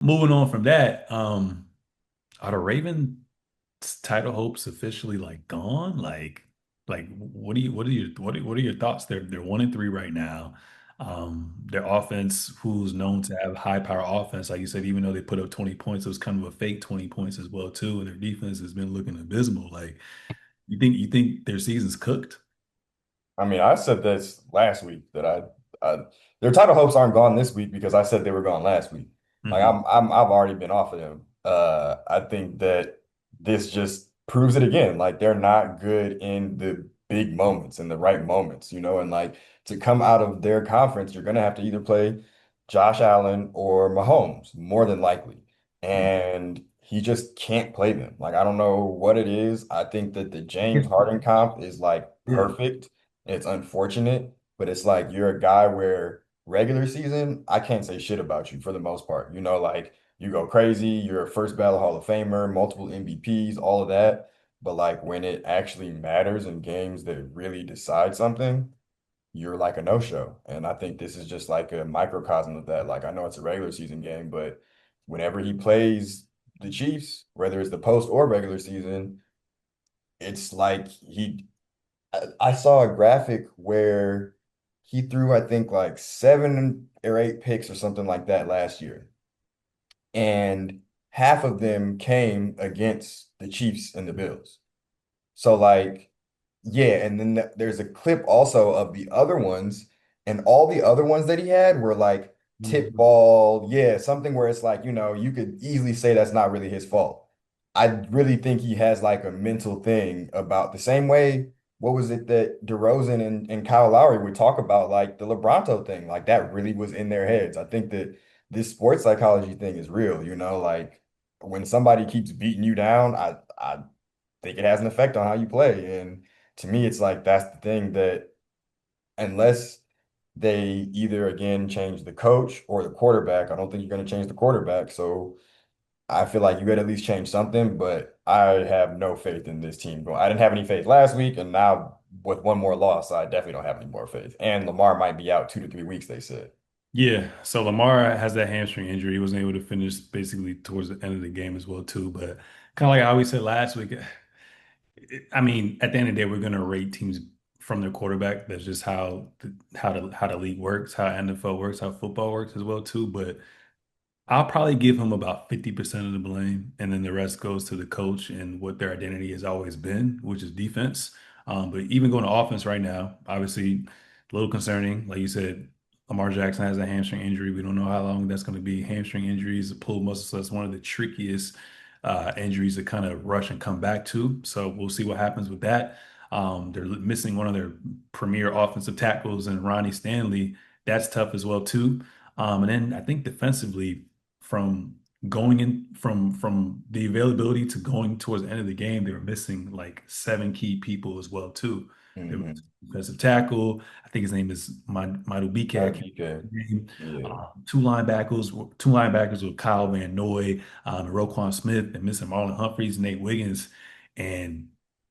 moving on from that, are the Ravens title hopes officially like gone? Like what are your thoughts? They're 1-3 right now. Their offense, who's known to have high power offense, like you said, even though they put up 20 points, it was kind of a fake 20 points as well too. And their defense has been looking abysmal. Like you think their season's cooked? I mean, I said this last week that I their title hopes aren't gone this week because I said they were gone last week. Like Hmm. I've already been off of them. I think that this just proves it again. Like they're not good in the big moments, in the right moments, and like to come out of their conference, you're gonna have to either play Josh Allen or Mahomes, more than likely. And he just can't play them. Like I don't know what it is. I think that the James Harden comp is like Yeah. perfect. It's unfortunate, but it's like you're a guy where regular season, I can't say shit about you for the most part. Like you go crazy, you're a first ballot Hall of Famer, multiple MVPs, all of that. But like when it actually matters in games that really decide something, you're like a no-show. And I think this is just like a microcosm of that. Like I know it's a regular season game, but whenever he plays the Chiefs, whether it's the post or regular season, it's like I saw a graphic where he threw, I think, like 7 or 8 picks or something like that last year. And half of them came against the Chiefs and the Bills. So, like, yeah. And then there's a clip also of the other ones, and all the other ones that he had were like tip Mhm. ball. Yeah, something where it's like, you could easily say that's not really his fault. I really think he has like a mental thing about the same way. What was it that DeRozan and Kyle Lowry would talk about, like the LeBronto thing? Like that really was in their heads. I think that this sports psychology thing is real, like when somebody keeps beating you down, I think it has an effect on how you play. And to me, it's like that's the thing that unless they either again change the coach or the quarterback, I don't think you're going to change the quarterback. So I feel like you got to at least change something, but I have no faith in this team going. I didn't have any faith last week, and now with one more loss, I definitely don't have any more faith. And Lamar might be out 2 to 3 weeks, they said. Yeah, so Lamar has that hamstring injury. He wasn't able to finish basically towards the end of the game as well too. But kind of like I always said last week, I mean, at the end of the day, we're going to rate teams from their quarterback. That's just how the league works, how NFL works, how football works as well too. But I'll probably give him about 50% of the blame, and then the rest goes to the coach and what their identity has always been, which is defense. But even going to offense right now, obviously a little concerning. Like you said, Lamar Jackson has a hamstring injury. We don't know how long that's going to be. Hamstring injuries, pulled muscle, so that's one of the trickiest injuries to kind of rush and come back to. So we'll see what happens with that. They're missing one of their premier offensive tackles and Ronnie Stanley. That's tough as well too. And then I think defensively, from going in from the availability to going towards the end of the game, they were missing like seven key people as well too. They were Mm-hmm. defensive tackle. I think his name is Madubuike. I can't BK. remember his name. Yeah. Two linebackers with Kyle Van Noy, and Roquan Smith, and missing Marlon Humphreys, Nate Wiggins, and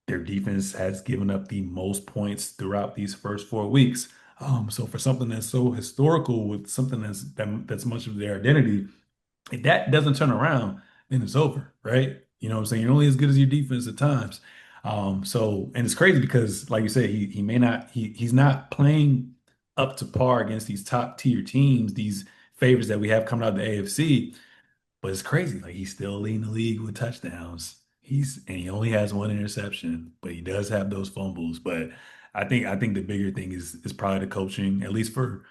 their defense has given up the most points throughout these first 4 weeks. So for something that's so historical with something that's much of their identity, if that doesn't turn around, then it's over, right? You know what I'm saying? You're only as good as your defense at times. And it's crazy because, like you said, he may not he's not playing up to par against these top tier teams, these favorites that we have coming out of the AFC. But it's crazy. Like he's still leading the league with touchdowns. He only has one interception, but he does have those fumbles. But I think the bigger thing is probably the coaching, at least for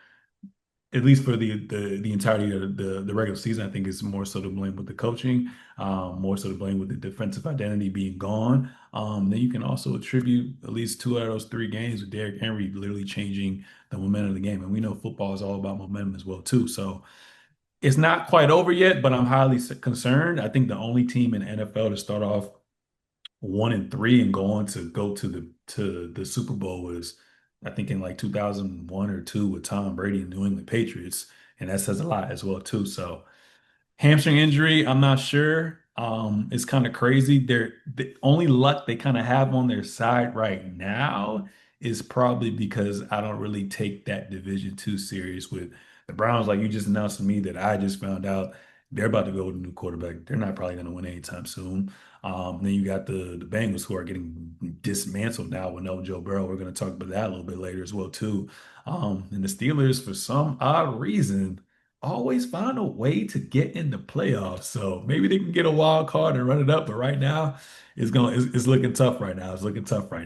the entirety of the regular season. I think it's more so to blame with the coaching, more so to blame with the defensive identity being gone. Then you can also attribute at least two out of those three games with Derrick Henry literally changing the momentum of the game. And we know football is all about momentum as well too. So it's not quite over yet, but I'm highly concerned. I think the only team in the NFL to start off 1-3 and go to the Super Bowl was, I think, in like 2001 or two with Tom Brady and New England Patriots, and that says a lot as well too. So hamstring injury, I'm not sure. It's kind of crazy. The only luck they kind of have on their side right now is probably because I don't really take that division too serious with the Browns. Like you just announced to me that I just found out They're about to go with a new quarterback. They're not probably going to win anytime soon. Then you got the Bengals who are getting dismantled now with no Joe Burrow. We're going to talk about that a little bit later as well too. And the Steelers, for some odd reason, always find a way to get in the playoffs. So maybe they can get a wild card and run it up. But right now, it's looking tough right now. It's looking tough right